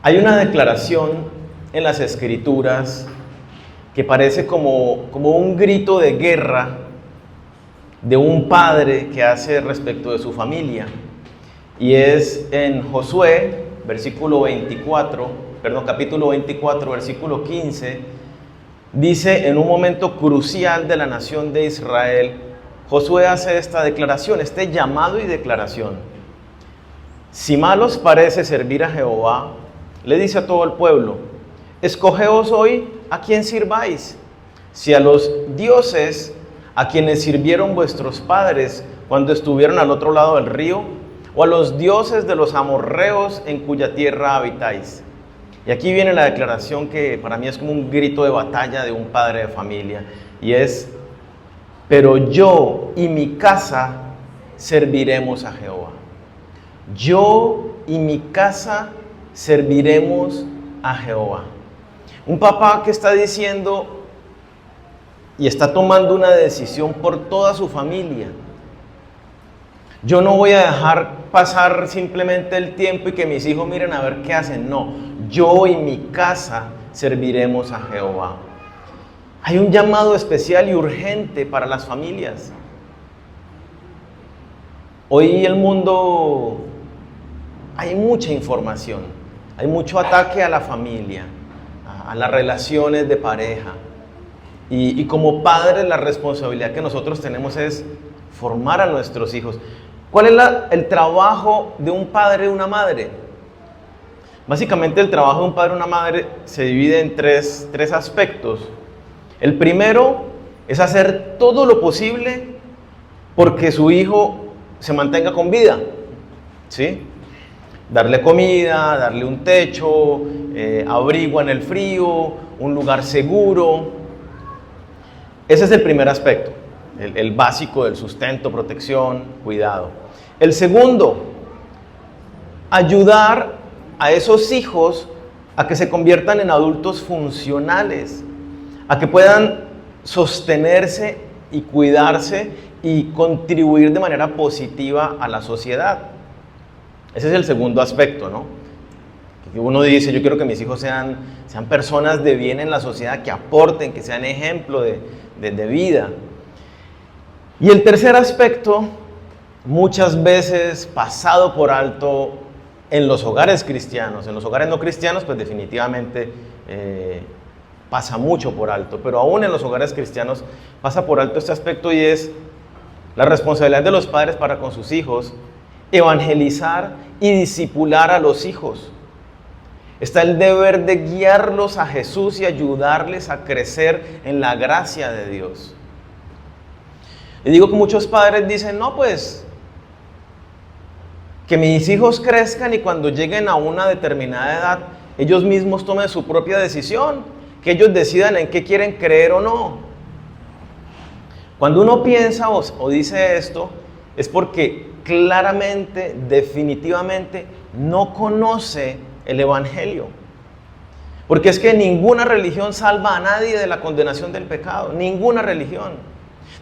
Hay una declaración en las Escrituras que parece como un grito de guerra de un padre que hace respecto de su familia. Y es en Josué, capítulo 24, versículo 15, dice en un momento crucial de la nación de Israel, Josué hace esta declaración, este llamado y declaración. Si mal os parece servir a Jehová, le dice a todo el pueblo, escogeos hoy a quién sirváis, si a los dioses a quienes sirvieron vuestros padres cuando estuvieron al otro lado del río, o a los dioses de los amorreos en cuya tierra habitáis. Y aquí viene la declaración que para mí es como un grito de batalla de un padre de familia, y es, pero yo y mi casa serviremos a Jehová. Yo y mi casa serviremos a Jehová. Un papá que está diciendo y está tomando una decisión por toda su familia. Yo no voy a dejar pasar simplemente el tiempo y que mis hijos miren a ver qué hacen. No, yo y mi casa serviremos a Jehová. Hay un llamado especial y urgente para las familias. Hoy el mundo, hay mucha información, hay mucho ataque a la familia, a las relaciones de pareja. Y como padres la responsabilidad que nosotros tenemos es formar a nuestros hijos. ¿Cuál es el trabajo de un padre y una madre? Básicamente el trabajo de un padre y una madre se divide en tres aspectos. El primero es hacer todo lo posible porque su hijo se mantenga con vida, ¿sí? Darle comida, darle un techo, abrigo en el frío, un lugar seguro. Ese es el primer aspecto, el básico del sustento, protección, cuidado. El segundo, ayudar a esos hijos a que se conviertan en adultos funcionales, a que puedan sostenerse y cuidarse y contribuir de manera positiva a la sociedad. Ese es el segundo aspecto, ¿no? Que uno dice, yo quiero que mis hijos sean personas de bien en la sociedad, que aporten, que sean ejemplo de vida. Y el tercer aspecto, muchas veces pasado por alto en los hogares cristianos. En los hogares no cristianos, pues definitivamente pasa mucho por alto, pero aún en los hogares cristianos pasa por alto este aspecto, y es la responsabilidad de los padres para con sus hijos, evangelizar y discipular a los hijos. Está el deber de guiarlos a Jesús y ayudarles a crecer en la gracia de Dios. Y digo que muchos padres dicen, no, pues, que mis hijos crezcan y cuando lleguen a una determinada edad, ellos mismos tomen su propia decisión, que ellos decidan en qué quieren creer o no. Cuando uno piensa o dice esto, es porque claramente, definitivamente, no conoce el Evangelio. Porque es que ninguna religión salva a nadie de la condenación del pecado, ninguna religión.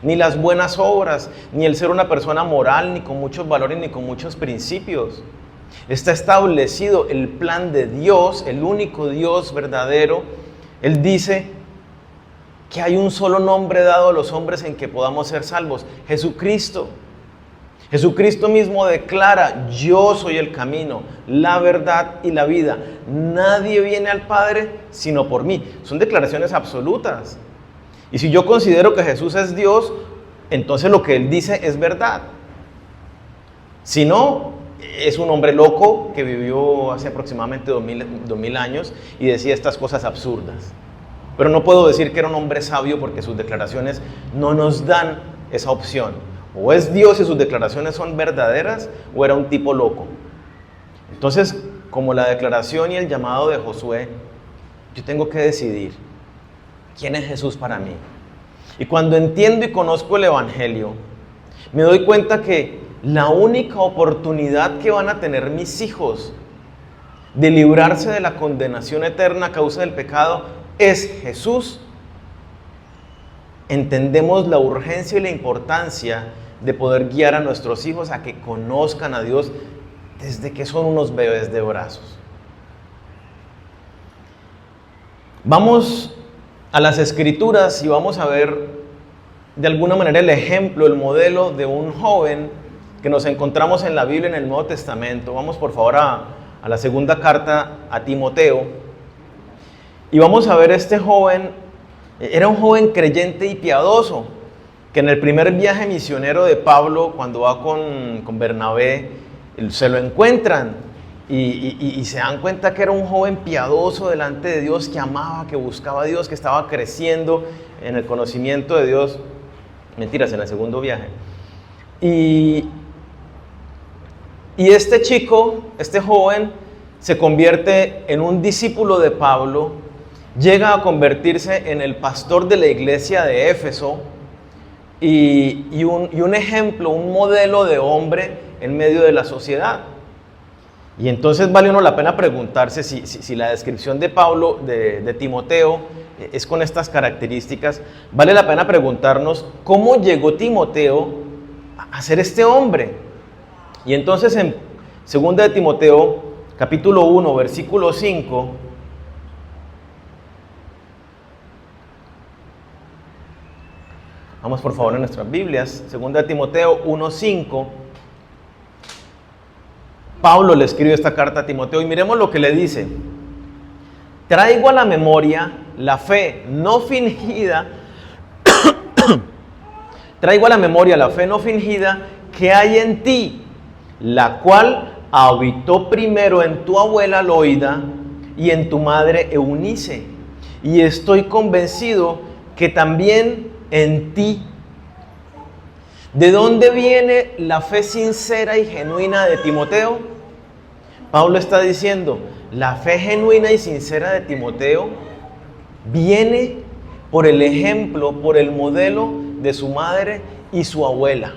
Ni las buenas obras, ni el ser una persona moral, ni con muchos valores, ni con muchos principios. Está establecido el plan de Dios, el único Dios verdadero. Él dice que hay un solo nombre dado a los hombres en que podamos ser salvos: Jesucristo. Jesucristo mismo declara, yo soy el camino, la verdad y la vida. Nadie viene al Padre sino por mí. Son declaraciones absolutas. Y si yo considero que Jesús es Dios, entonces lo que Él dice es verdad. Si no, es un hombre loco que vivió hace aproximadamente 2000 años y decía estas cosas absurdas. Pero no puedo decir que era un hombre sabio porque sus declaraciones no nos dan esa opción. O es Dios y sus declaraciones son verdaderas, o era un tipo loco. Entonces, como la declaración y el llamado de Josué, yo tengo que decidir quién es Jesús para mí. Y cuando entiendo y conozco el Evangelio, me doy cuenta que la única oportunidad que van a tener mis hijos de librarse de la condenación eterna a causa del pecado es Jesús. Entendemos la urgencia y la importancia de poder guiar a nuestros hijos a que conozcan a Dios desde que son unos bebés de brazos. Vamos a las Escrituras y vamos a ver de alguna manera el ejemplo, el modelo de un joven que nos encontramos en la Biblia en el Nuevo Testamento. Vamos por favor a la segunda carta a Timoteo y vamos a ver este joven. Era un joven creyente y piadoso que en el primer viaje misionero de Pablo, cuando va con Bernabé, se lo encuentran y se dan cuenta que era un joven piadoso delante de Dios, que amaba, que buscaba a Dios, que estaba creciendo en el conocimiento de Dios. Mentiras, en el segundo viaje. Y este chico, este joven, se convierte en un discípulo de Pablo, llega a convertirse en el pastor de la iglesia de Éfeso y un ejemplo, un modelo de hombre en medio de la sociedad. Y entonces vale uno la pena preguntarse si la descripción de Pablo, de Timoteo, es con estas características. Vale la pena preguntarnos cómo llegó Timoteo a ser este hombre. Y entonces en 2 de Timoteo, capítulo 1, versículo 5, vamos por favor en nuestras Biblias, 2 de Timoteo 1:5, Pablo le escribe esta carta a Timoteo y miremos lo que le dice. Traigo a la memoria la fe no fingida, traigo a la memoria la fe no fingida que hay en ti, la cual habitó primero en tu abuela Loida y en tu madre Eunice, y estoy convencido que también en ti. ¿De dónde viene la fe sincera y genuina de Timoteo? Pablo está diciendo, la fe genuina y sincera de Timoteo viene por el ejemplo, por el modelo de su madre y su abuela,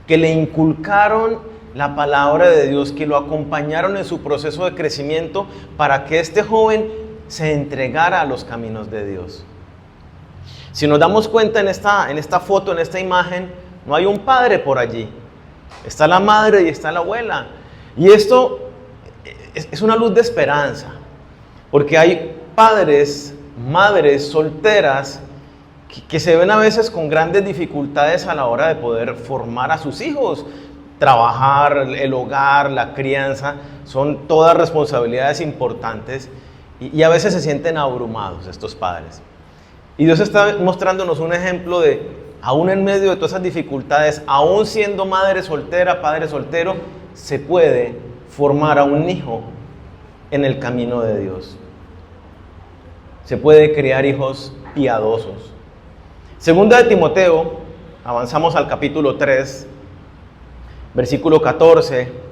que le inculcaron la palabra de Dios, que lo acompañaron en su proceso de crecimiento para que este joven se entregara a los caminos de Dios. Si nos damos cuenta en esta foto, en esta imagen, no hay un padre por allí. Está la madre y está la abuela. Y esto es una luz de esperanza, porque hay padres, madres solteras que se ven a veces con grandes dificultades a la hora de poder formar a sus hijos. Trabajar, el hogar, la crianza, son todas responsabilidades importantes y a veces se sienten abrumados estos padres. Y Dios está mostrándonos un ejemplo de, aún en medio de todas esas dificultades, aún siendo madre soltera, padre soltero, se puede formar a un hijo en el camino de Dios. Se puede criar hijos piadosos. Segunda de Timoteo, avanzamos al capítulo 3, versículo 14.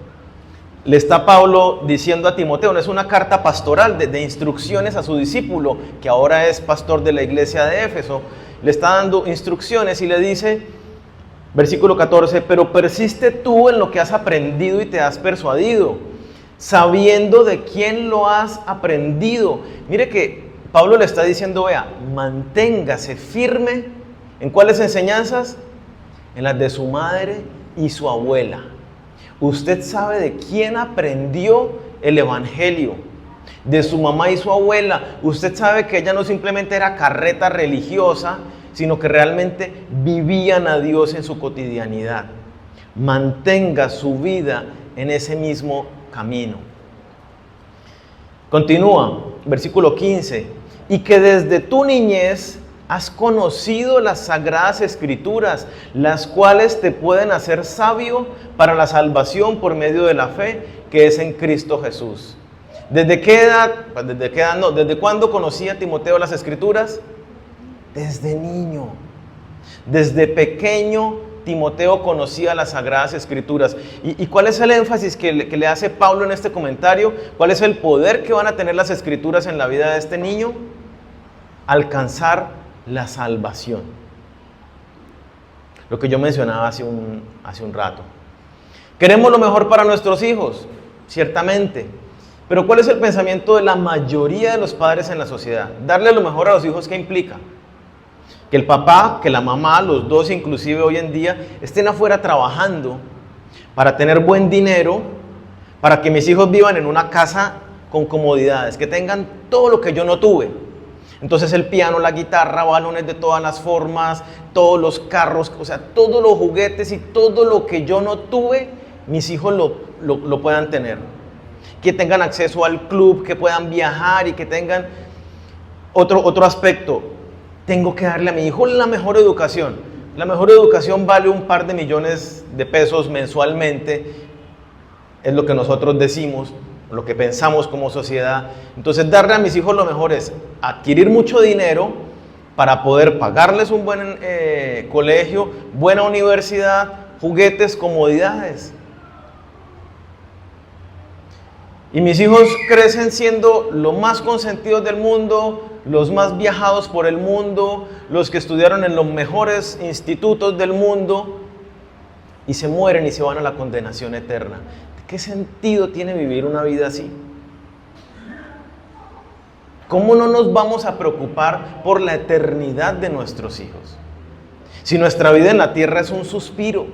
Le está Pablo diciendo a Timoteo, no es una carta pastoral de instrucciones a su discípulo, que ahora es pastor de la iglesia de Éfeso. Le está dando instrucciones y le dice, versículo 14, pero persiste tú en lo que has aprendido y te has persuadido, sabiendo de quién lo has aprendido. Mire que Pablo le está diciendo, vea, manténgase firme. ¿En cuáles enseñanzas? En las de su madre y su abuela. Usted sabe de quién aprendió el evangelio, de su mamá y su abuela. Usted sabe que ella no simplemente era carreta religiosa, sino que realmente vivían a Dios en su cotidianidad. Mantenga su vida en ese mismo camino. Continúa, versículo 15. Y que desde tu niñez has conocido las sagradas escrituras, las cuales te pueden hacer sabio para la salvación por medio de la fe que es en Cristo Jesús. ¿Desde qué edad? ¿Desde cuándo conocía Timoteo las escrituras? Desde niño. Desde pequeño Timoteo conocía las sagradas escrituras. ¿Y cuál es el énfasis que le hace Pablo en este comentario? ¿Cuál es el poder que van a tener las escrituras en la vida de este niño? Alcanzar la salvación. Lo que yo mencionaba hace un rato. Queremos lo mejor para nuestros hijos, ciertamente. Pero ¿cuál es el pensamiento de la mayoría de los padres en la sociedad? Darle lo mejor a los hijos, ¿qué implica? Que el papá, que la mamá, los dos inclusive hoy en día, estén afuera trabajando para tener buen dinero, para que mis hijos vivan en una casa con comodidades, que tengan todo lo que yo no tuve. Entonces el piano, la guitarra, balones de todas las formas, todos los carros, o sea, todos los juguetes y todo lo que yo no tuve, mis hijos lo puedan tener. Que tengan acceso al club, que puedan viajar y que tengan otro aspecto. Tengo que darle a mi hijo la mejor educación. La mejor educación vale un par de millones de pesos mensualmente. Es lo que nosotros decimos, lo que pensamos como sociedad. Entonces, darle a mis hijos lo mejor es adquirir mucho dinero para poder pagarles un buen colegio, buena universidad, juguetes, comodidades. Y mis hijos crecen siendo los más consentidos del mundo, los más viajados por el mundo, los que estudiaron en los mejores institutos del mundo y se mueren y se van a la condenación eterna. ¿Qué sentido tiene vivir una vida así? ¿Cómo no nos vamos a preocupar por la eternidad de nuestros hijos? Si nuestra vida en la tierra es un suspiro,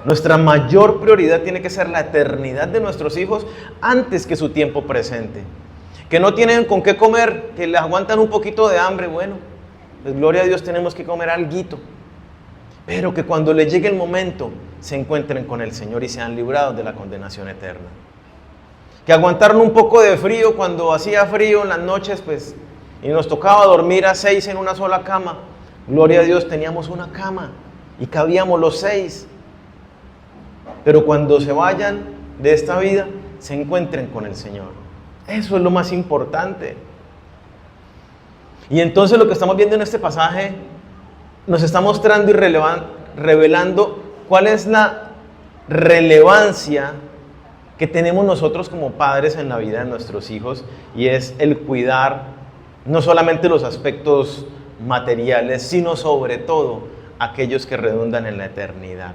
nuestra mayor prioridad tiene que ser la eternidad de nuestros hijos antes que su tiempo presente. Que no tienen con qué comer, que les aguantan un poquito de hambre, bueno, pues gloria a Dios tenemos que comer alguito. Pero que cuando les llegue el momento se encuentren con el Señor y sean librados de la condenación eterna. Que aguantaron un poco de frío cuando hacía frío en las noches, pues, y nos tocaba dormir a 6 en una sola cama. Gloria a Dios teníamos una cama y cabíamos los 6. Pero cuando se vayan de esta vida, se encuentren con el Señor. Eso es lo más importante. Y entonces lo que estamos viendo en este pasaje nos está mostrando y revelando cuál es la relevancia que tenemos nosotros como padres en la vida de nuestros hijos, y es el cuidar no solamente los aspectos materiales, sino sobre todo aquellos que redundan en la eternidad.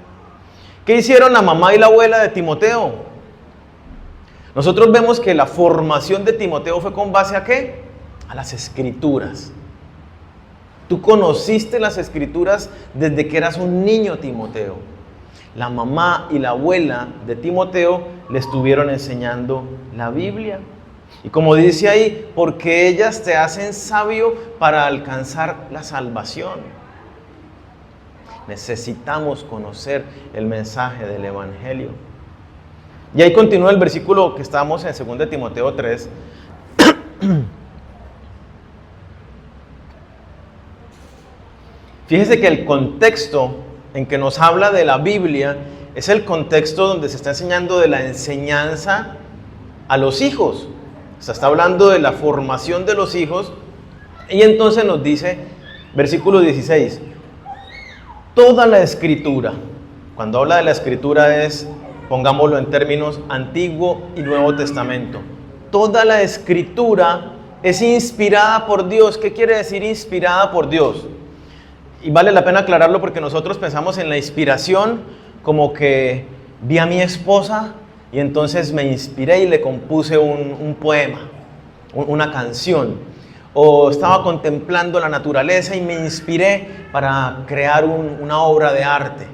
¿Qué hicieron la mamá y la abuela de Timoteo? Nosotros vemos que la formación de Timoteo fue con base ¿a qué? A las Escrituras. Tú conociste las Escrituras desde que eras un niño, Timoteo. La mamá y la abuela de Timoteo le estuvieron enseñando la Biblia. Y como dice ahí, porque ellas te hacen sabio para alcanzar la salvación. Necesitamos conocer el mensaje del Evangelio. Y ahí continúa el versículo que estamos en 2 Timoteo 3. Fíjese que el contexto en que nos habla de la Biblia es el contexto donde se está enseñando de la enseñanza a los hijos. Se está hablando de la formación de los hijos. Y entonces nos dice, versículo 16, toda la Escritura, cuando habla de la Escritura es, pongámoslo en términos Antiguo y Nuevo Testamento, toda la Escritura es inspirada por Dios. ¿Qué quiere decir inspirada por Dios? Y vale la pena aclararlo porque nosotros pensamos en la inspiración como que vi a mi esposa y entonces me inspiré y le compuse un poema, una canción. O estaba contemplando la naturaleza y me inspiré para crear una obra de arte.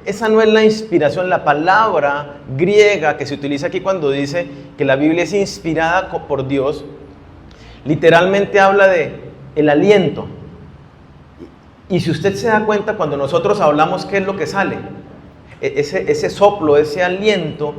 Esa no es la inspiración. La palabra griega que se utiliza aquí cuando dice que la Biblia es inspirada por Dios, literalmente habla de el aliento. Y si usted se da cuenta, cuando nosotros hablamos, ¿qué es lo que sale? Ese soplo, ese aliento,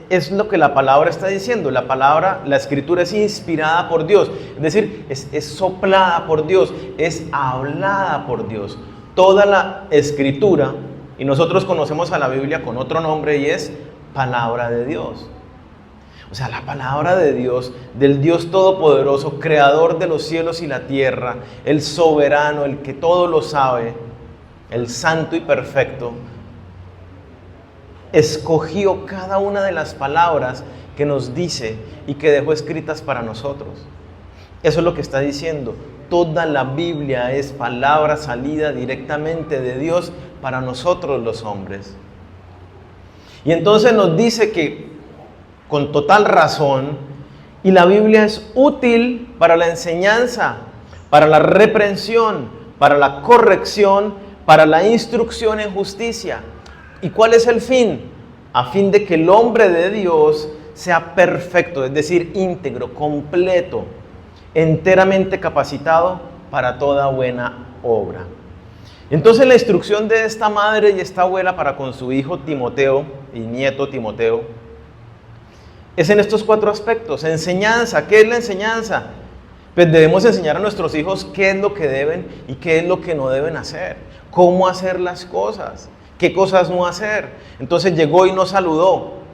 es lo que la palabra está diciendo. La Escritura es inspirada por Dios, es decir, es soplada por Dios, es hablada por Dios. Toda la Escritura, y nosotros conocemos a la Biblia con otro nombre y es palabra de Dios. O sea, la palabra de Dios, del Dios Todopoderoso, creador de los cielos y la tierra, el soberano, el que todo lo sabe, el santo y perfecto, escogió cada una de las palabras que nos dice y que dejó escritas para nosotros. Eso es lo que está diciendo. Toda la Biblia es palabra salida directamente de Dios para nosotros los hombres. Y entonces nos dice que con total razón, y la Biblia es útil para la enseñanza, para la reprensión, para la corrección, para la instrucción en justicia. ¿Y cuál es el fin? A fin de que el hombre de Dios sea perfecto, es decir, íntegro, completo, enteramente capacitado para toda buena obra. Entonces la instrucción de esta madre y esta abuela para con su hijo Timoteo y nieto Timoteo es en estos 4 aspectos. Enseñanza. ¿Qué es la enseñanza? Pues debemos enseñar a nuestros hijos qué es lo que deben y qué es lo que no deben hacer, cómo hacer las cosas, qué cosas no hacer. Entonces llegó y nos saludó.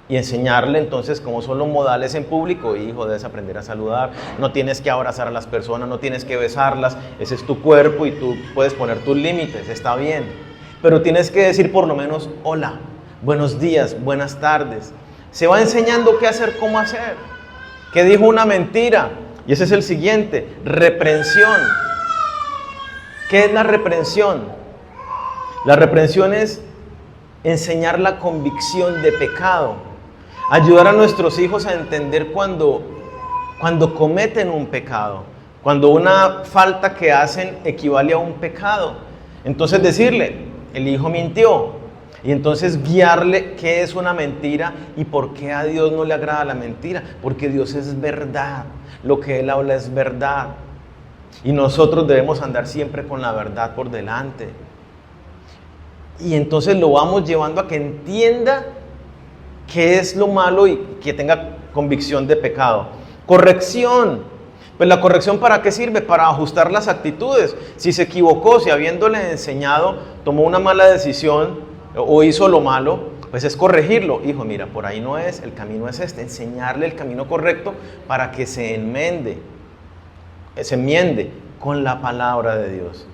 Y enseñarle entonces cómo son los modales en público. Hijo, debes aprender a saludar, no tienes que abrazar a las personas, no tienes que besarlas, ese es tu cuerpo y tú puedes poner tus límites, está bien. Pero tienes que decir por lo menos hola, buenos días, buenas tardes. Se va enseñando qué hacer, cómo hacer. ¿Qué dijo una mentira? Y ese es el siguiente, reprensión. ¿Qué es la reprensión? La reprensión es enseñar la convicción de pecado. Ayudar a nuestros hijos a entender cuando cometen un pecado, cuando una falta que hacen equivale a un pecado. Entonces decirle, el hijo mintió, y entonces guiarle qué es una mentira y por qué a Dios no le agrada la mentira, porque Dios es verdad, lo que Él habla es verdad, y nosotros debemos andar siempre con la verdad por delante. Y entonces lo vamos llevando a que entienda qué es lo malo y que tenga convicción de pecado. Corrección. Pues la corrección, ¿para qué sirve? Para ajustar las actitudes. Si se equivocó, si habiéndole enseñado tomó una mala decisión o hizo lo malo, pues es corregirlo. Hijo, mira, por ahí no es, el camino es este. Enseñarle el camino correcto para que se enmiende con la palabra de Dios.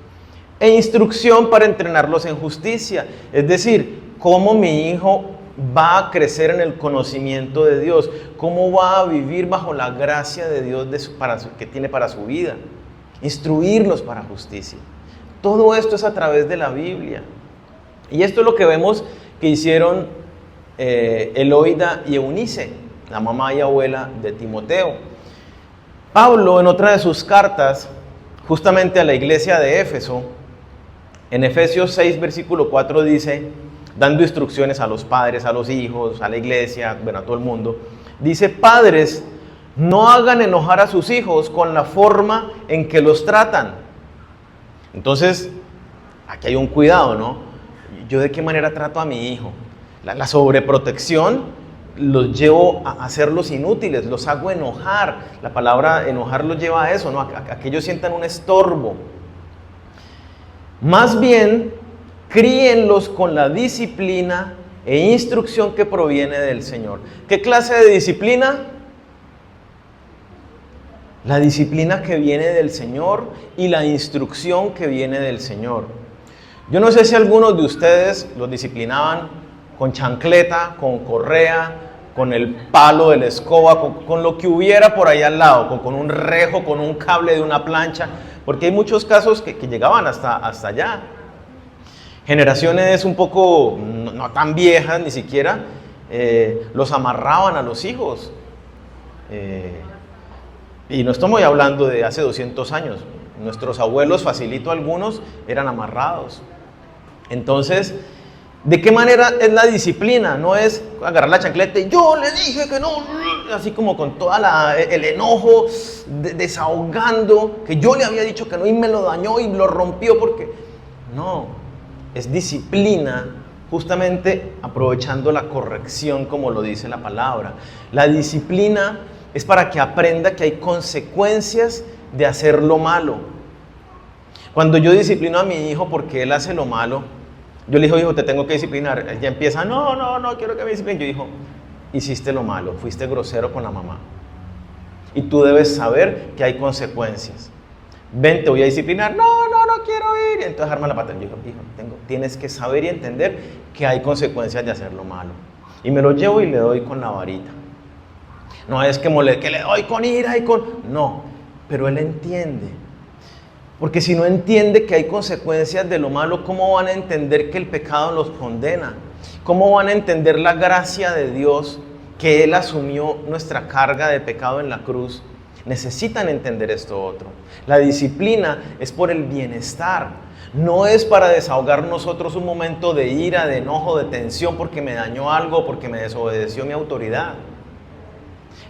E instrucción para entrenarlos en justicia. Es decir, cómo mi hijo va a crecer en el conocimiento de Dios, cómo va a vivir bajo la gracia de Dios que tiene para su vida. Instruirlos para justicia. Todo esto es a través de la Biblia. Y esto es lo que vemos que hicieron Eloída y Eunice, la mamá y abuela de Timoteo. Pablo, en otra de sus cartas, justamente a la iglesia de Éfeso, en Efesios 6, versículo 4 dice, dando instrucciones a los padres, a los hijos, a la iglesia, bueno, a todo el mundo, dice, padres, no hagan enojar a sus hijos con la forma en que los tratan. Entonces, aquí hay un cuidado, ¿no? ¿Yo de qué manera trato a mi hijo? La sobreprotección los llevo a hacerlos inútiles, los hago enojar. La palabra enojar los lleva a eso, ¿no? A que ellos sientan un estorbo. Más bien, críenlos con la disciplina e instrucción que proviene del Señor. ¿Qué clase de disciplina? La disciplina que viene del Señor y la instrucción que viene del Señor. Yo no sé si algunos de ustedes los disciplinaban con chancleta, con correa, con el palo de la escoba, con lo que hubiera por ahí al lado, con un rejo, con un cable de una plancha, porque hay muchos casos que llegaban hasta allá. Generaciones un poco no tan viejas ni siquiera, los amarraban a los hijos. Y no estamos hablando de hace 200 años. Nuestros abuelos, facilito algunos, eran amarrados. Entonces, ¿de qué manera es la disciplina? No es agarrar la chancleta y yo le dije que no, así como con todo el enojo, desahogando, que yo le había dicho que no y me lo dañó y lo rompió porque... No, es disciplina justamente aprovechando la corrección como lo dice la palabra. La disciplina es para que aprenda que hay consecuencias de hacer lo malo. Cuando yo disciplino a mi hijo porque él hace lo malo, yo le digo, hijo, te tengo que disciplinar. Él ya empieza, no, quiero que me disciplinen. Yo digo, hiciste lo malo, fuiste grosero con la mamá. Y tú debes saber que hay consecuencias. Ven, te voy a disciplinar. No quiero ir. Y entonces arma la pata. Yo digo, hijo, tienes que saber y entender que hay consecuencias de hacer lo malo. Y me lo llevo y le doy con la varita. No es que le doy con ira y con... No, pero él entiende. Porque si no entiende que hay consecuencias de lo malo, ¿cómo van a entender que el pecado los condena? ¿Cómo van a entender la gracia de Dios, que Él asumió nuestra carga de pecado en la cruz? Necesitan entender esto otro. La disciplina es por el bienestar. No es para desahogar nosotros un momento de ira, de enojo, de tensión porque me dañó algo, porque me desobedeció mi autoridad.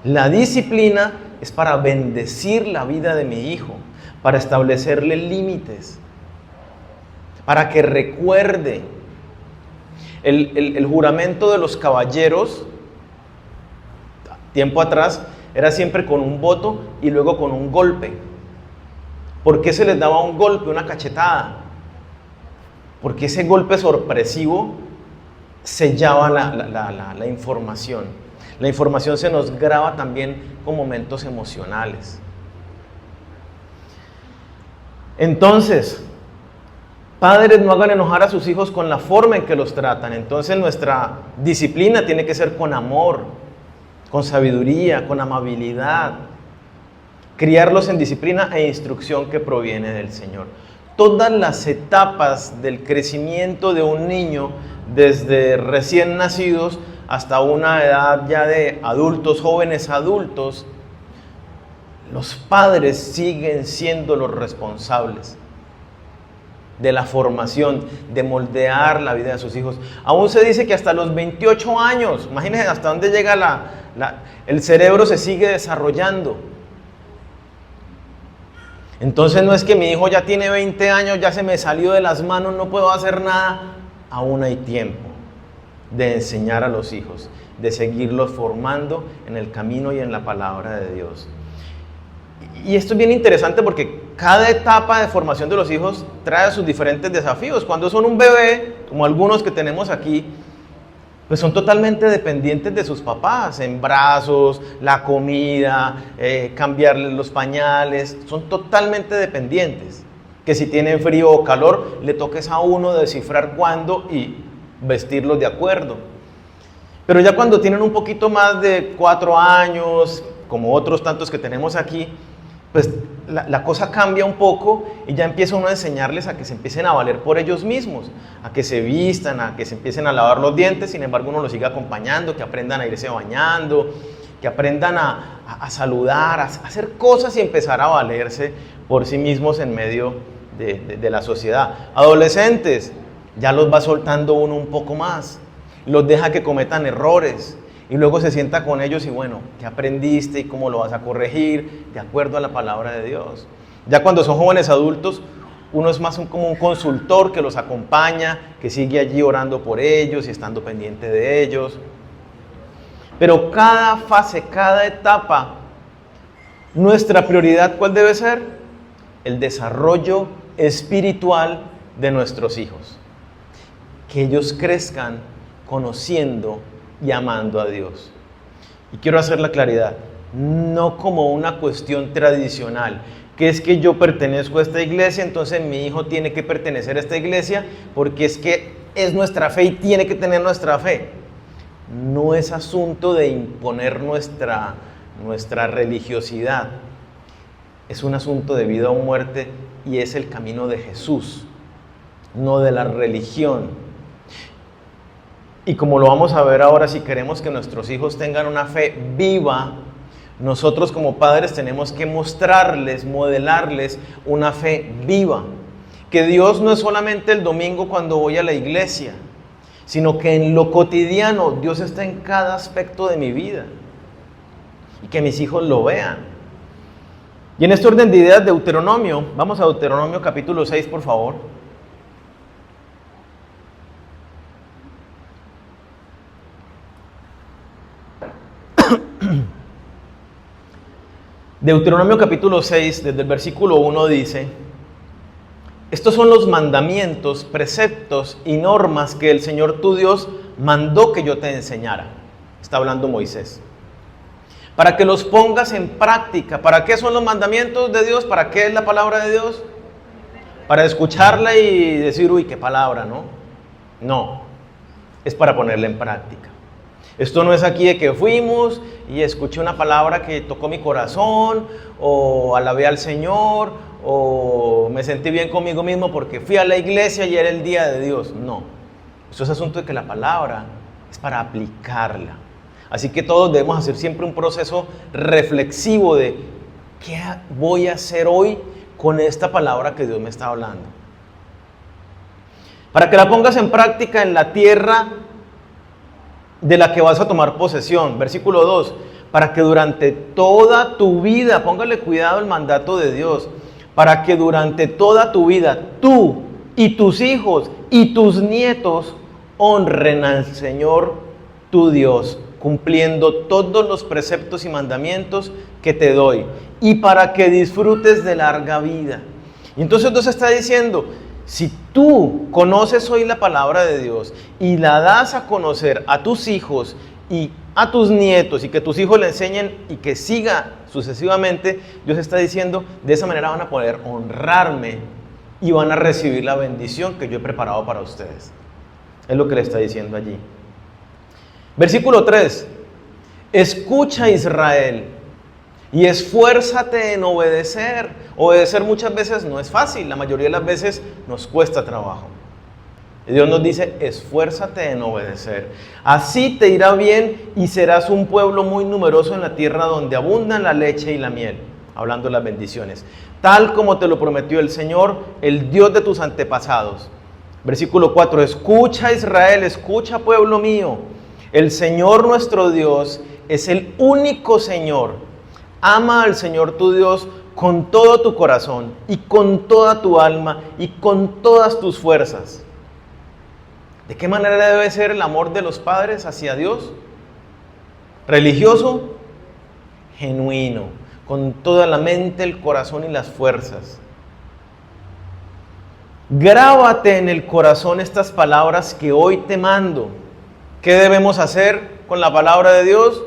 La disciplina es para bendecir la vida de mi hijo, para establecerle límites, para que recuerde. El juramento de los caballeros, tiempo atrás, era siempre con un voto y luego con un golpe. ¿Por qué se les daba un golpe, una cachetada? Porque ese golpe sorpresivo sellaba la información. La información se nos graba también con momentos emocionales. Entonces, padres, no hagan enojar a sus hijos con la forma en que los tratan. Entonces nuestra disciplina tiene que ser con amor, con sabiduría, con amabilidad. Criarlos en disciplina e instrucción que proviene del Señor. Todas las etapas del crecimiento de un niño, desde recién nacidos hasta una edad ya de adultos, jóvenes adultos, los padres siguen siendo los responsables de la formación, de moldear la vida de sus hijos. Aún se dice que hasta los 28 años, imagínense hasta dónde llega el cerebro, se sigue desarrollando. Entonces no es que mi hijo ya tiene 20 años, ya se me salió de las manos, no puedo hacer nada. Aún hay tiempo de enseñar a los hijos, de seguirlos formando en el camino y en la palabra de Dios. Y esto es bien interesante porque cada etapa de formación de los hijos trae sus diferentes desafíos. Cuando son un bebé, como algunos que tenemos aquí, pues son totalmente dependientes de sus papás, en brazos, la comida, cambiarles los pañales, son totalmente dependientes. Que si tienen frío o calor, le toques a uno descifrar cuándo y vestirlos de acuerdo. Pero ya cuando tienen un poquito más de 4 años, como otros tantos que tenemos aquí, pues la cosa cambia un poco y ya empieza uno a enseñarles a que se empiecen a valer por ellos mismos, a que se vistan, a que se empiecen a lavar los dientes. Sin embargo, uno los sigue acompañando, que aprendan a irse bañando, que aprendan a saludar, a hacer cosas y empezar a valerse por sí mismos en medio de la sociedad. Adolescentes, ya los va soltando uno un poco más, los deja que cometan errores. Y luego se sienta con ellos y bueno, ¿qué aprendiste y cómo lo vas a corregir? De acuerdo a la palabra de Dios. Ya cuando son jóvenes adultos, uno es más como un consultor que los acompaña, que sigue allí orando por ellos y estando pendiente de ellos. Pero cada fase, cada etapa, nuestra prioridad, ¿cuál debe ser? El desarrollo espiritual de nuestros hijos. Que ellos crezcan conociendo y amando a Dios. Y quiero hacer la claridad, no como una cuestión tradicional, que es que yo pertenezco a esta iglesia, entonces mi hijo tiene que pertenecer a esta iglesia, porque es que es nuestra fe y tiene que tener nuestra fe. No es asunto de imponer nuestra religiosidad, es un asunto de vida o muerte y es el camino de Jesús, no de la religión. Y como lo vamos a ver ahora, si queremos que nuestros hijos tengan una fe viva, nosotros como padres tenemos que mostrarles, modelarles una fe viva. Que Dios no es solamente el domingo cuando voy a la iglesia, sino que en lo cotidiano Dios está en cada aspecto de mi vida. Y que mis hijos lo vean. Y en este orden de ideas, Deuteronomio, vamos a Deuteronomio capítulo 6, por favor. Deuteronomio capítulo 6, desde el versículo 1 dice: estos son los mandamientos, preceptos y normas que el Señor tu Dios mandó que yo te enseñara. Está hablando Moisés. Para que los pongas en práctica. ¿Para qué son los mandamientos de Dios? ¿Para qué es la palabra de Dios? Para escucharla y decir, uy, qué palabra, ¿no? No, es para ponerla en práctica. Esto no es aquí de que fuimos y escuché una palabra que tocó mi corazón, o alabé al Señor, o me sentí bien conmigo mismo porque fui a la iglesia y era el día de Dios. No, esto es asunto de que la palabra es para aplicarla. Así que todos debemos hacer siempre un proceso reflexivo de ¿qué voy a hacer hoy con esta palabra que Dios me está hablando? Para que la pongas en práctica en la tierra de la que vas a tomar posesión. Versículo 2. para que durante toda tu vida, póngale cuidado el mandato de Dios, para que durante toda tu vida tú y tus hijos y tus nietos honren al Señor tu Dios, cumpliendo todos los preceptos y mandamientos que te doy, y para que disfrutes de larga vida. Y entonces Dios está diciendo, si tú conoces hoy la palabra de Dios y la das a conocer a tus hijos y a tus nietos, y que tus hijos le enseñen y que siga sucesivamente, Dios está diciendo, de esa manera van a poder honrarme y van a recibir la bendición que yo he preparado para ustedes. Es lo que le está diciendo allí. Versículo 3. Escucha, Israel, y esfuérzate en obedecer. Obedecer muchas veces no es fácil, la mayoría de las veces nos cuesta trabajo. Y Dios nos dice, esfuérzate en obedecer. Así te irá bien y serás un pueblo muy numeroso en la tierra donde abundan la leche y la miel. Hablando de las bendiciones. Tal como te lo prometió el Señor, el Dios de tus antepasados. Versículo 4. Escucha, Israel, escucha, pueblo mío. El Señor nuestro Dios es el único Señor. Ama al Señor tu Dios con todo tu corazón y con toda tu alma y con todas tus fuerzas. ¿De qué manera debe ser el amor de los padres hacia Dios? ¿Religioso? Genuino, con toda la mente, el corazón y las fuerzas. Grábate en el corazón estas palabras que hoy te mando. ¿Qué debemos hacer con la palabra de Dios?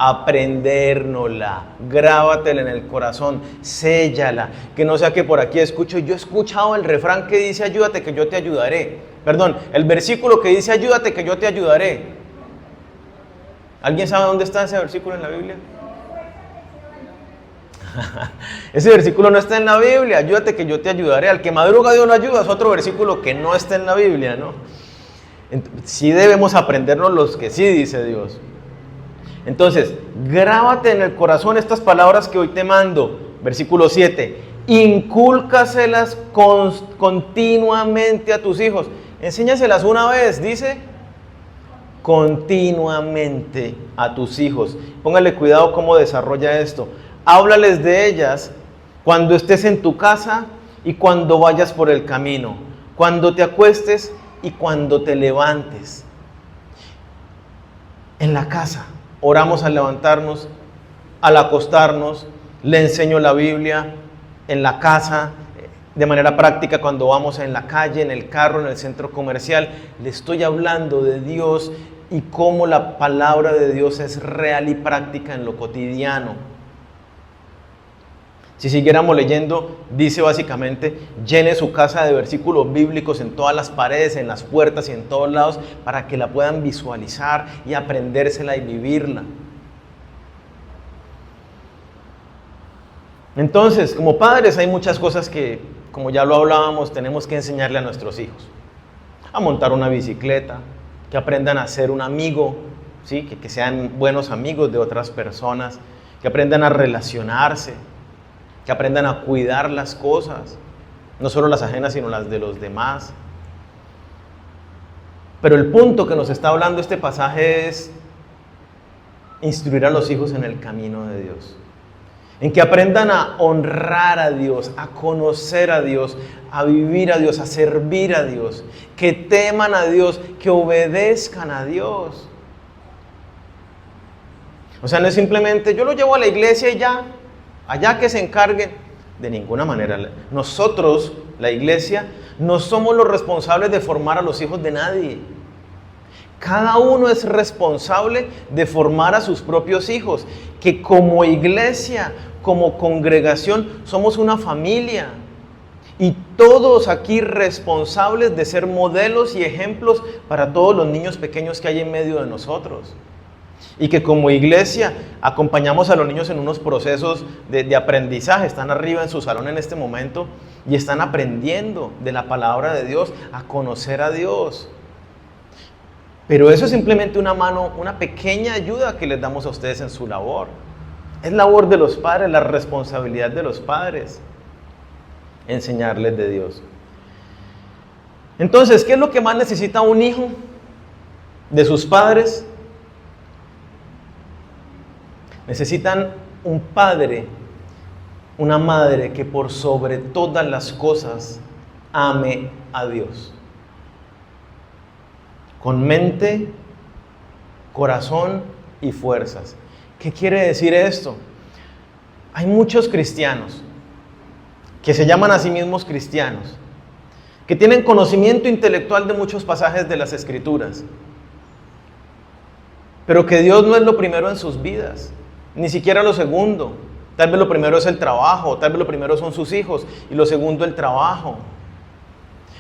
Aprendérnosla, grábatela en el corazón, séllala, que no sea que por aquí escucho, yo he escuchado el refrán que dice ayúdate que yo te ayudaré, perdón, el versículo que dice ayúdate que yo te ayudaré. ¿Alguien sabe dónde está ese versículo en la Biblia? Ese versículo no está en la Biblia, ayúdate que yo te ayudaré, al que madruga Dios lo ayuda, es otro versículo que no está en la Biblia, ¿no? Sí debemos aprendernos los que sí dice Dios. Entonces, grábate en el corazón estas palabras que hoy te mando. Versículo 7. Incúlcaselas continuamente a tus hijos. Enséñaselas una vez, dice. Continuamente a tus hijos. Póngale cuidado cómo desarrolla esto. Háblales de ellas cuando estés en tu casa y cuando vayas por el camino. Cuando te acuestes y cuando te levantes. En la casa. Oramos al levantarnos, al acostarnos, le enseño la Biblia en la casa, de manera práctica cuando vamos en la calle, en el carro, en el centro comercial. Le estoy hablando de Dios y cómo la palabra de Dios es real y práctica en lo cotidiano. Si siguiéramos leyendo, dice básicamente, llene su casa de versículos bíblicos en todas las paredes, en las puertas y en todos lados, para que la puedan visualizar y aprendérsela y vivirla. Entonces, como padres hay muchas cosas que, como ya lo hablábamos, tenemos que enseñarle a nuestros hijos. A montar una bicicleta, que aprendan a ser un amigo, ¿sí? que sean buenos amigos de otras personas, que aprendan a relacionarse, que aprendan a cuidar las cosas, no solo las ajenas, sino las de los demás. Pero el punto que nos está hablando este pasaje es instruir a los hijos en el camino de Dios, en que aprendan a honrar a Dios, a conocer a Dios, a vivir a Dios, a servir a Dios, que teman a Dios, que obedezcan a Dios. O sea, no es simplemente yo lo llevo a la iglesia y ya, allá que se encarguen. De ninguna manera. Nosotros, la iglesia, no somos los responsables de formar a los hijos de nadie. Cada uno es responsable de formar a sus propios hijos, que como iglesia, como congregación, somos una familia. Y todos aquí responsables de ser modelos y ejemplos para todos los niños pequeños que hay en medio de nosotros. Y que como iglesia acompañamos a los niños en unos procesos de aprendizaje. Están arriba en su salón en este momento y están aprendiendo de la palabra de Dios, a conocer a Dios. Pero eso es simplemente una pequeña ayuda que les damos a ustedes en su labor. Es labor de los padres, la responsabilidad de los padres, enseñarles de Dios. Entonces, ¿qué es lo que más necesita un hijo de sus padres? Necesitan un padre, una madre que por sobre todas las cosas ame a Dios. Con mente, corazón y fuerzas. ¿Qué quiere decir esto? Hay muchos cristianos que se llaman a sí mismos cristianos, que tienen conocimiento intelectual de muchos pasajes de las Escrituras, pero que Dios no es lo primero en sus vidas, ni siquiera lo segundo. Tal vez lo primero es el trabajo, tal vez lo primero son sus hijos y lo segundo el trabajo.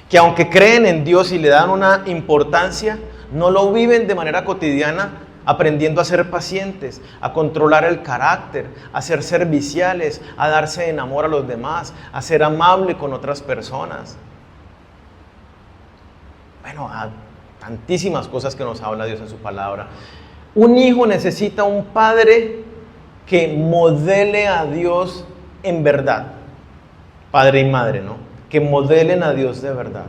Que aunque creen en Dios y le dan una importancia, no lo viven de manera cotidiana, aprendiendo a ser pacientes, a controlar el carácter, a ser serviciales, a darse en amor a los demás, a ser amable con otras personas. Bueno, a tantísimas cosas que nos habla Dios en su palabra. Un hijo necesita un padre que modele a Dios en verdad. Padre y madre, ¿no? Que modelen a Dios de verdad.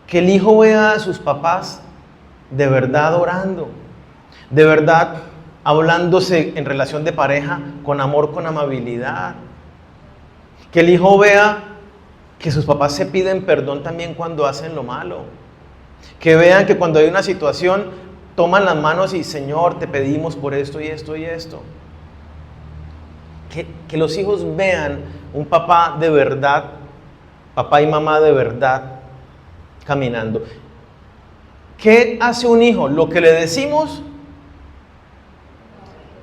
Que el hijo vea a sus papás de verdad orando, de verdad hablándose en relación de pareja con amor, con amabilidad. Que el hijo vea que sus papás se piden perdón también cuando hacen lo malo. Que vean que cuando hay una situación toman las manos y Señor, te pedimos por esto y esto y esto. Que los hijos vean un papá de verdad, papá y mamá de verdad caminando. ¿Qué hace un hijo? Lo que le decimos.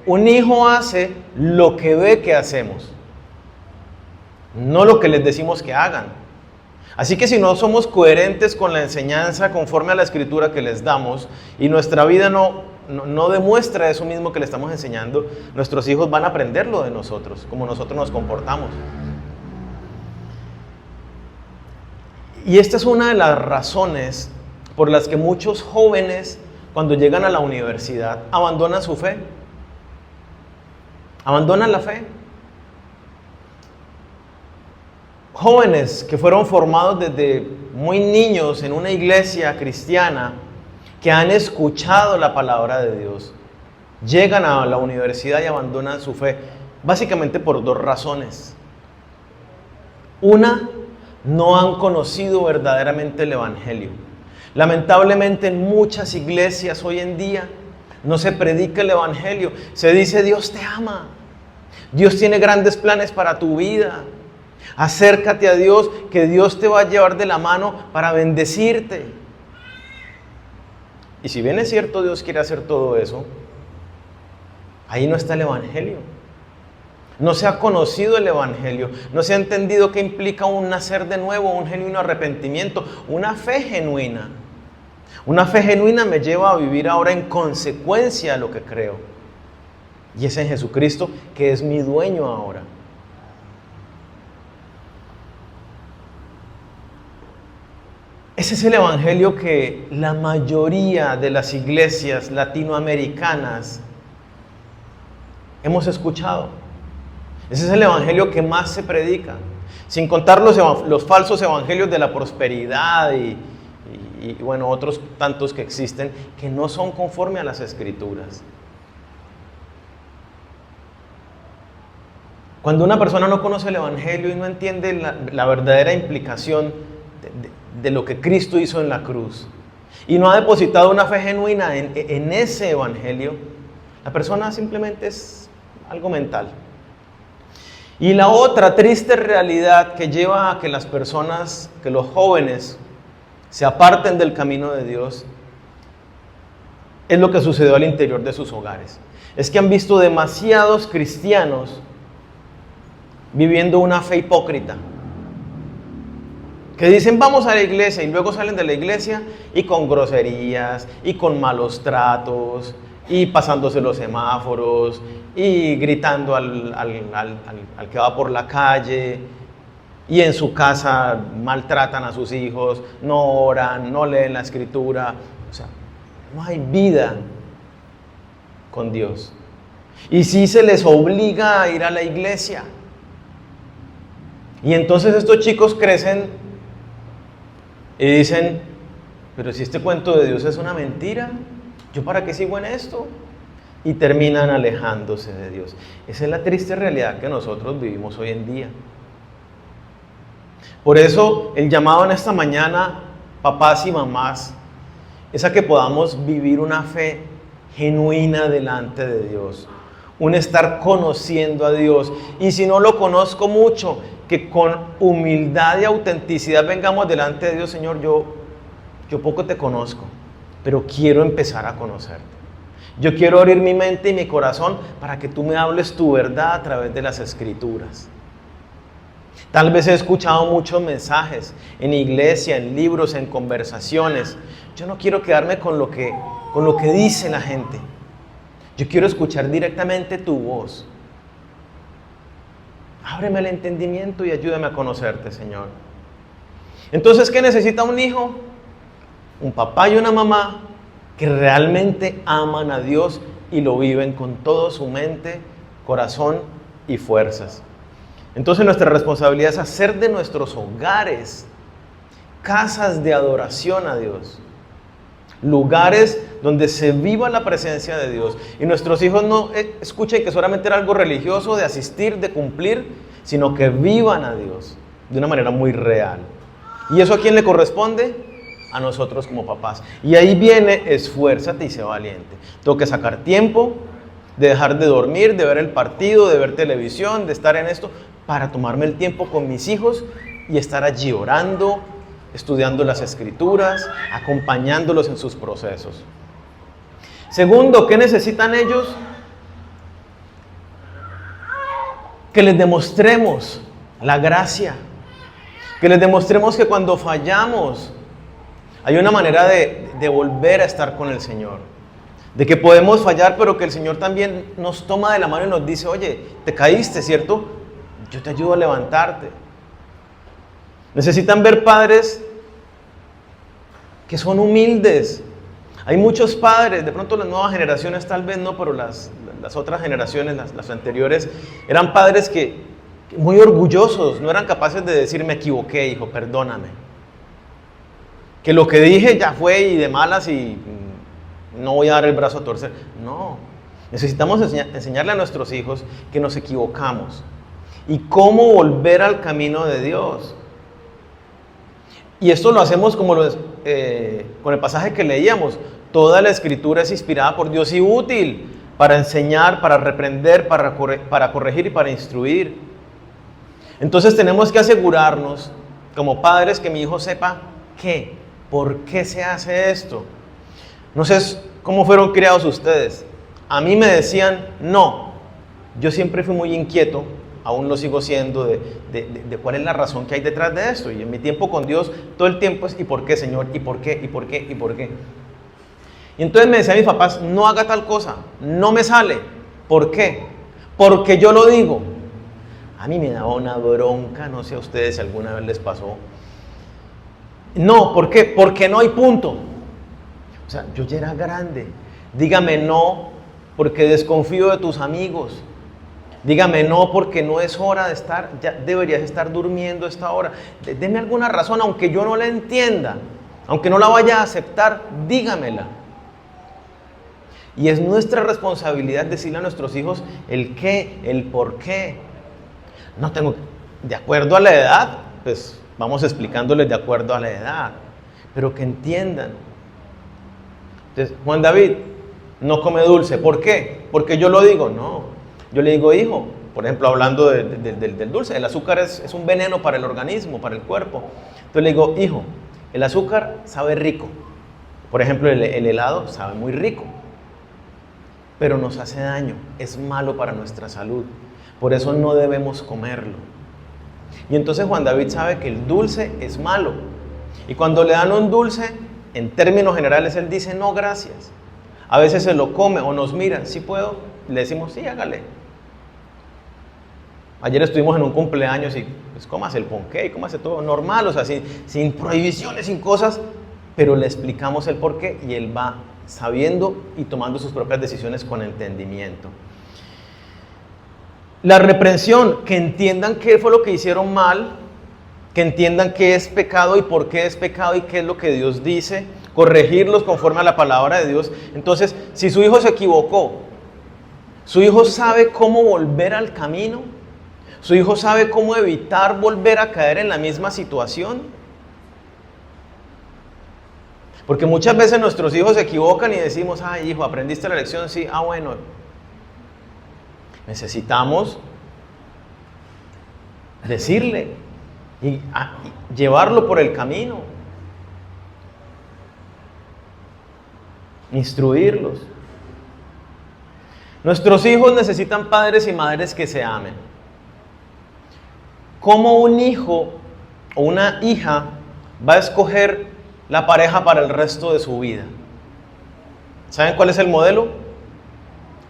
Un hijo hace lo que ve que hacemos, no lo que les decimos que hagan. Así que si no somos coherentes con la enseñanza conforme a la Escritura que les damos y nuestra vida no demuestra eso mismo que le estamos enseñando, nuestros hijos van a aprenderlo de nosotros, como nosotros nos comportamos. Y esta es una de las razones por las que muchos jóvenes, cuando llegan a la universidad, abandonan su fe. Abandonan la fe. Jóvenes que fueron formados desde muy niños en una iglesia cristiana, que han escuchado la palabra de Dios, llegan a la universidad y abandonan su fe, básicamente por dos razones. Una, no han conocido verdaderamente el Evangelio. Lamentablemente en muchas iglesias hoy en día no se predica el Evangelio. Se dice Dios te ama, Dios tiene grandes planes para tu vida. Acércate a Dios, que Dios te va a llevar de la mano para bendecirte. Y si bien es cierto Dios quiere hacer todo eso, ahí no está el Evangelio. No se ha conocido el Evangelio, no se ha entendido qué implica un nacer de nuevo, un genuino arrepentimiento, una fe genuina. Una fe genuina me lleva a vivir ahora en consecuencia de lo que creo. Y es en Jesucristo, que es mi dueño ahora. Ese es el Evangelio que la mayoría de las iglesias latinoamericanas hemos escuchado. Ese es el Evangelio que más se predica, sin contar los falsos evangelios de la prosperidad y bueno, otros tantos que existen que no son conforme a las Escrituras. Cuando una persona no conoce el Evangelio y no entiende la verdadera implicación de lo que Cristo hizo en la cruz y no ha depositado una fe genuina en ese Evangelio, la persona simplemente es algo mental. Y la otra triste realidad que lleva a que las personas, que los jóvenes se aparten del camino de Dios, es lo que sucedió al interior de sus hogares. Es que han visto demasiados cristianos viviendo una fe hipócrita, que dicen vamos a la iglesia y luego salen de la iglesia y con groserías y con malos tratos y pasándose los semáforos y gritando al que va por la calle, y en su casa maltratan a sus hijos, no oran, no leen la Escritura. O sea, no hay vida con Dios. Y sí se les obliga a ir a la iglesia. Y entonces estos chicos crecen y dicen, pero si este cuento de Dios es una mentira, ¿yo para qué sigo en esto? y terminan alejándose de Dios. Esa es la triste realidad que nosotros vivimos hoy en día. Por eso el llamado en esta mañana, papás y mamás, es a que podamos vivir una fe genuina delante de Dios, un estar conociendo a Dios. Y si no lo conozco mucho, que con humildad y autenticidad vengamos delante de Dios. Señor, yo poco te conozco, pero quiero empezar a conocerte. Yo quiero abrir mi mente y mi corazón para que tú me hables tu verdad a través de las Escrituras. Tal vez he escuchado muchos mensajes en iglesia, en libros, en conversaciones. Yo no quiero quedarme con lo que dice la gente. Yo quiero escuchar directamente tu voz. Ábreme el entendimiento y ayúdame a conocerte, Señor. Entonces, ¿qué necesita un hijo? Un papá y una mamá que realmente aman a Dios y lo viven con toda su mente, corazón y fuerzas. Entonces nuestra responsabilidad es hacer de nuestros hogares casas de adoración a Dios, lugares donde se viva la presencia de Dios. Y nuestros hijos no escuchen que solamente era algo religioso de asistir, de cumplir, sino que vivan a Dios de una manera muy real. ¿Y eso a quién le corresponde? A nosotros como papás. Y ahí viene, esfuérzate y sé valiente. Tengo que sacar tiempo de dejar de dormir, de ver el partido, de ver televisión, de estar en esto, para tomarme el tiempo con mis hijos y estar allí orando, estudiando las Escrituras, acompañándolos en sus procesos. Segundo, ¿qué necesitan ellos? Que les demostremos la gracia, que les demostremos que cuando fallamos hay una manera de volver a estar con el Señor, de que podemos fallar, pero que el Señor también nos toma de la mano y nos dice, oye, te caíste, ¿cierto? Yo te ayudo a levantarte. Necesitan ver padres que son humildes. Hay muchos padres, de pronto las nuevas generaciones tal vez no, pero las otras generaciones, las anteriores, eran padres que muy orgullosos, no eran capaces de decir, me equivoqué, hijo, perdóname. Que lo que dije ya fue y de malas y no voy a dar el brazo a torcer. No, necesitamos enseñarle a nuestros hijos que nos equivocamos y cómo volver al camino de Dios. Y esto lo hacemos como con el pasaje que leíamos. Toda la Escritura es inspirada por Dios y útil para enseñar, para reprender, para corregir y para instruir. Entonces tenemos que asegurarnos como padres que mi hijo sepa por qué se hace esto. No sé cómo fueron criados ustedes. A mí me decían no. Yo siempre fui muy inquieto, aún lo sigo siendo, de cuál es la razón que hay detrás de esto. Y en mi tiempo con Dios, todo el tiempo es ¿y por qué, Señor? ¿Y por qué? ¿Y por qué? ¿Y por qué? Y entonces me decían mis papás, no haga tal cosa, no me sale. ¿Por qué? Porque yo lo digo. A mí me daba una bronca, no sé a ustedes si alguna vez les pasó. No, ¿por qué? Porque no hay punto. O sea, yo ya era grande. Dígame no, porque desconfío de tus amigos. Dígame no, porque no es hora de estar, ya deberías estar durmiendo a esta hora. Deme alguna razón, aunque yo no la entienda, aunque no la vaya a aceptar, dígamela. Y es nuestra responsabilidad decirle a nuestros hijos el qué, el por qué. No tengo, de acuerdo a la edad, pues vamos explicándoles de acuerdo a la edad, pero que entiendan. Entonces, Juan David no come dulce, ¿por qué? Porque yo lo digo, no. Yo le digo, hijo, por ejemplo, hablando del dulce, el azúcar es un veneno para el organismo, para el cuerpo. Entonces le digo, hijo, el azúcar sabe rico. Por ejemplo, el helado sabe muy rico, pero nos hace daño, es malo para nuestra salud. Por eso no debemos comerlo. Y entonces Juan David sabe que el dulce es malo. Y cuando le dan un dulce, en términos generales, él dice, no, gracias. A veces se lo come o nos mira, ¿sí puedo? Le decimos, sí, hágale. Ayer estuvimos en un cumpleaños y pues cómase el ponqué, cómase todo normal, o sea, sin prohibiciones, sin cosas, pero le explicamos el porqué y él va sabiendo y tomando sus propias decisiones con entendimiento. La reprensión, que entiendan qué fue lo que hicieron mal, que entiendan qué es pecado y por qué es pecado y qué es lo que Dios dice, corregirlos conforme a la palabra de Dios. Entonces, si su hijo se equivocó Su hijo sabe cómo volver al camino. Su hijo sabe cómo evitar volver a caer en la misma situación. Porque muchas veces nuestros hijos se equivocan y decimos, ay hijo, ¿aprendiste la lección? Sí, bueno. Necesitamos decirle y llevarlo por el camino. Instruirlos. Nuestros hijos necesitan padres y madres que se amen. ¿Cómo un hijo o una hija va a escoger la pareja para el resto de su vida? ¿Saben cuál es el modelo?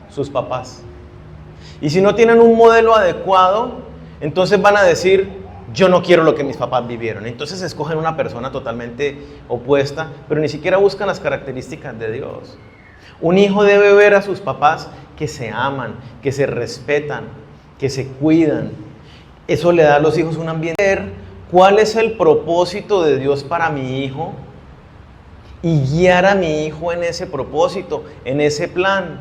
Sus papás. Y si no tienen un modelo adecuado, entonces van a decir, yo no quiero lo que mis papás vivieron. Entonces escogen una persona totalmente opuesta, pero ni siquiera buscan las características de Dios. Un hijo debe ver a sus papás que se aman, que se respetan, que se cuidan. Eso le da a los hijos un ambiente. ¿Cuál es el propósito de Dios para mi hijo? Y guiar a mi hijo en ese propósito, en ese plan.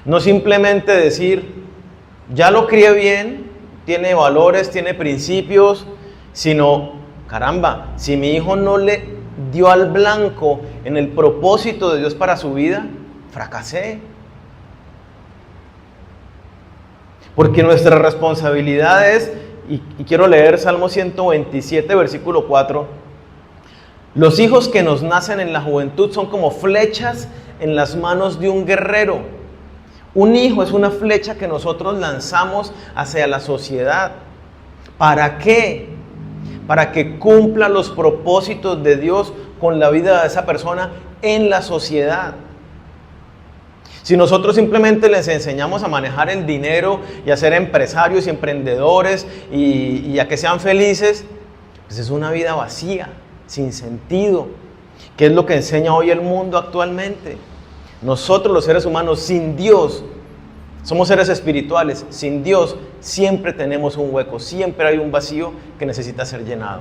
No simplemente decir, ya lo crié bien, tiene valores, tiene principios, sino, caramba, si mi hijo no le dio al blanco en el propósito de Dios para su vida, fracasé. Porque nuestra responsabilidad es, y quiero leer Salmo 127, versículo 4, los hijos que nos nacen en la juventud son como flechas en las manos de un guerrero. Un hijo es una flecha que nosotros lanzamos hacia la sociedad. ¿Para qué? Para que cumpla los propósitos de Dios con la vida de esa persona en la sociedad. Si nosotros simplemente les enseñamos a manejar el dinero y a ser empresarios y emprendedores y a que sean felices, pues es una vida vacía, sin sentido, que es lo que enseña hoy el mundo actualmente. Nosotros los seres humanos sin Dios, somos seres espirituales, sin Dios siempre tenemos un hueco, siempre hay un vacío que necesita ser llenado.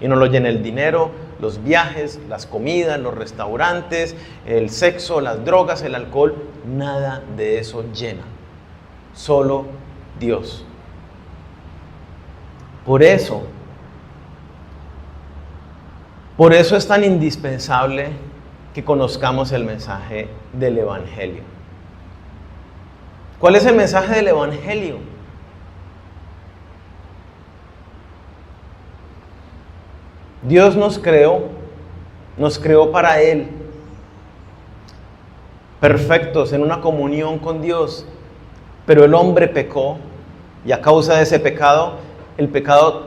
Y no lo llena el dinero, los viajes, las comidas, los restaurantes, el sexo, las drogas, el alcohol, nada de eso llena. Solo Dios. Por eso es tan indispensable que conozcamos el mensaje del Evangelio. ¿Cuál es el mensaje del Evangelio? Dios nos creó para Él, perfectos en una comunión con Dios, pero el hombre pecó y a causa de ese pecado, el pecado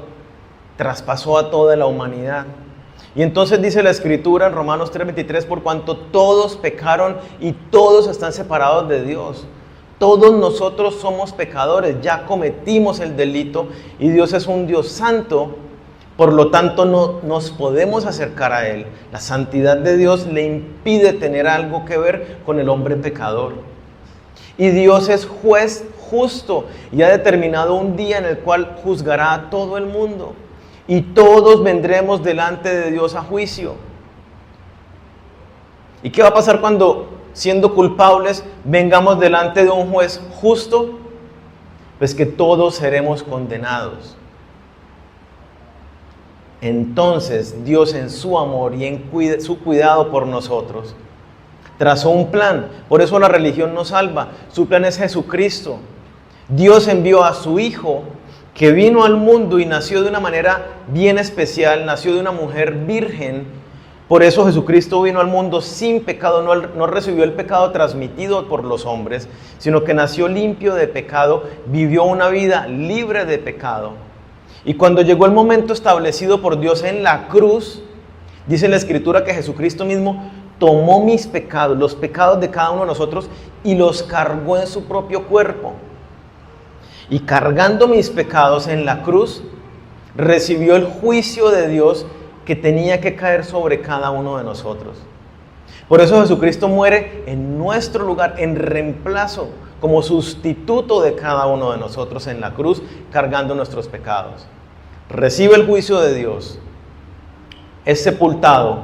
traspasó a toda la humanidad. Y entonces dice la Escritura en Romanos 3:23, por cuanto todos pecaron y todos están separados de Dios. Todos nosotros somos pecadores, ya cometimos el delito y Dios es un Dios santo. Por lo tanto, no nos podemos acercar a Él. La santidad de Dios le impide tener algo que ver con el hombre pecador. Y Dios es juez justo y ha determinado un día en el cual juzgará a todo el mundo. Y todos vendremos delante de Dios a juicio. ¿Y qué va a pasar cuando, siendo culpables, vengamos delante de un juez justo? Pues que todos seremos condenados. Entonces Dios en su amor y en su cuidado por nosotros trazó un plan. Por eso la religión nos salva. Su plan es Jesucristo. Dios envió a su Hijo que vino al mundo y nació de una manera bien especial, nació de una mujer virgen. Por eso Jesucristo vino al mundo sin pecado, no recibió el pecado transmitido por los hombres, sino que nació limpio de pecado, vivió una vida libre de pecado. Y cuando llegó el momento establecido por Dios en la cruz, dice la Escritura que Jesucristo mismo tomó mis pecados, los pecados de cada uno de nosotros, y los cargó en su propio cuerpo. Y cargando mis pecados en la cruz, recibió el juicio de Dios que tenía que caer sobre cada uno de nosotros. Por eso Jesucristo muere en nuestro lugar, en reemplazo, como sustituto de cada uno de nosotros en la cruz, cargando nuestros pecados. Recibe el juicio de Dios, es sepultado,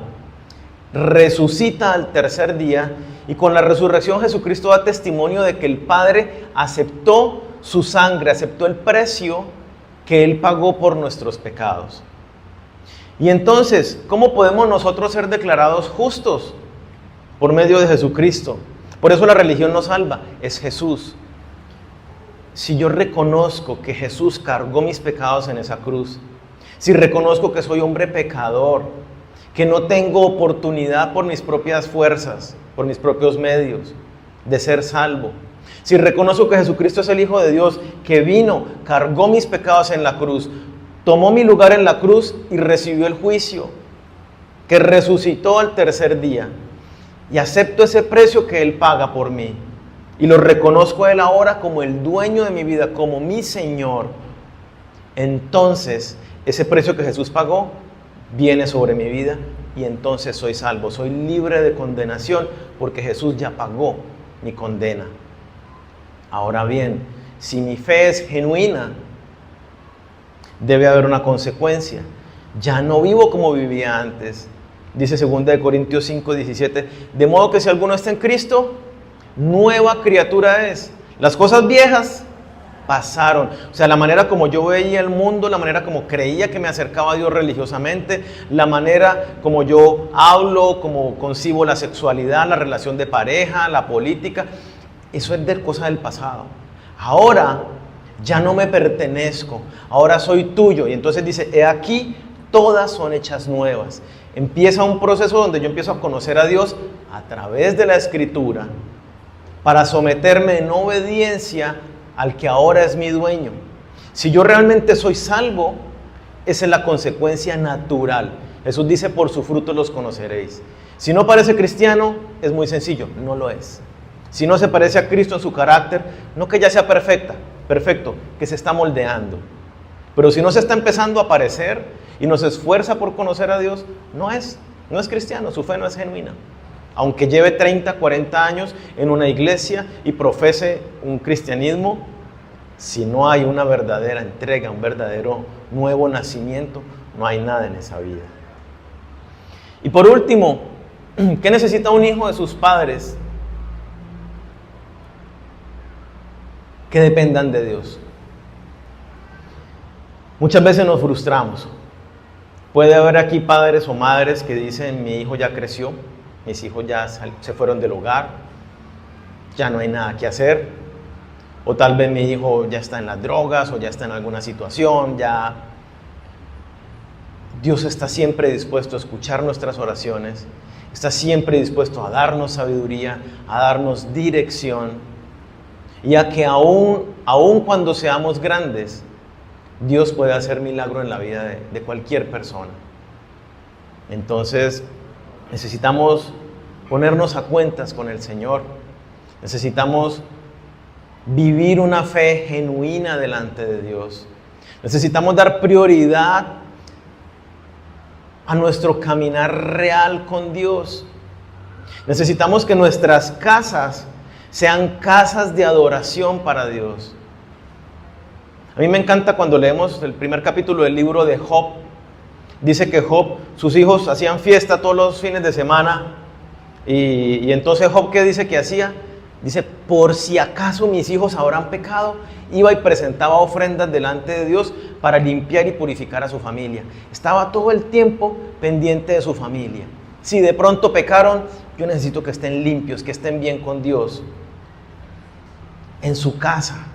resucita al tercer día Y con la resurrección Jesucristo da testimonio de que el Padre aceptó su sangre, aceptó el precio que Él pagó por nuestros pecados. Y entonces, ¿cómo podemos nosotros ser declarados justos? Por medio de Jesucristo. Por eso la religión no salva, es Jesús. Si yo reconozco que Jesús cargó mis pecados en esa cruz, si reconozco que soy hombre pecador, que no tengo oportunidad por mis propias fuerzas, por mis propios medios, de ser salvo, si reconozco que Jesucristo es el Hijo de Dios, que vino, cargó mis pecados en la cruz, tomó mi lugar en la cruz y recibió el juicio, que resucitó al tercer día, y acepto ese precio que Él paga por mí, y lo reconozco a Él ahora como el dueño de mi vida, como mi Señor, entonces ese precio que Jesús pagó viene sobre mi vida y entonces soy salvo, soy libre de condenación porque Jesús ya pagó mi condena. Ahora bien, si mi fe es genuina, debe haber una consecuencia. Ya no vivo como vivía antes. Dice 2 Corintios 5:17, de modo que si alguno está en Cristo, nueva criatura es. Las cosas viejas pasaron. O sea, la manera como yo veía el mundo, la manera como creía que me acercaba a Dios religiosamente, la manera como yo hablo, como concibo la sexualidad, la relación de pareja, la política, eso es de cosa del pasado. Ahora ya no me pertenezco, ahora soy tuyo. Y entonces dice, he aquí, todas son hechas nuevas. Empieza un proceso donde yo empiezo a conocer a Dios a través de la Escritura para someterme en obediencia al que ahora es mi dueño. Si yo realmente soy salvo, esa es la consecuencia natural. Jesús dice, por su fruto los conoceréis. Si no parece cristiano, es muy sencillo, no lo es. Si no se parece a Cristo en su carácter, no que ya sea perfecto, que se está moldeando. Pero si no se está empezando a parecer y no se esfuerza por conocer a Dios, no es cristiano, su fe no es genuina. Aunque lleve 30, 40 años en una iglesia y profese un cristianismo, si no hay una verdadera entrega, un verdadero nuevo nacimiento, no hay nada en esa vida. Y por último, ¿qué necesita un hijo de sus padres? Que dependan de Dios. Muchas veces nos frustramos. Puede haber aquí padres o madres que dicen, mi hijo ya creció, mis hijos ya se fueron del hogar, ya no hay nada que hacer, o tal vez mi hijo ya está en las drogas o ya está en alguna situación, ya. Dios está siempre dispuesto a escuchar nuestras oraciones, está siempre dispuesto a darnos sabiduría, a darnos dirección, y a que aún cuando seamos grandes, Dios puede hacer milagro en la vida de cualquier persona. Entonces, necesitamos ponernos a cuentas con el Señor. Necesitamos vivir una fe genuina delante de Dios. Necesitamos dar prioridad a nuestro caminar real con Dios. Necesitamos que nuestras casas sean casas de adoración para Dios. A mí me encanta cuando leemos el primer capítulo del libro de Job. Dice que Job, sus hijos hacían fiesta todos los fines de semana. Y entonces Job, ¿qué dice que hacía? Dice, por si acaso mis hijos habrán pecado, iba y presentaba ofrendas delante de Dios para limpiar y purificar a su familia. Estaba todo el tiempo pendiente de su familia. Si de pronto pecaron, yo necesito que estén limpios, que estén bien con Dios. En su casa.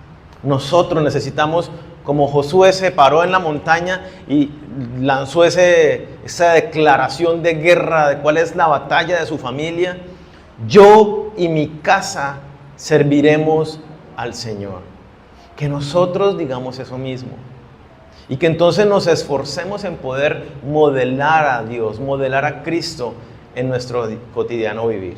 Nosotros necesitamos, como Josué se paró en la montaña y lanzó esa declaración de guerra de cuál es la batalla de su familia, yo y mi casa serviremos al Señor. Que nosotros digamos eso mismo y que entonces nos esforcemos en poder modelar a Dios, modelar a Cristo en nuestro cotidiano vivir.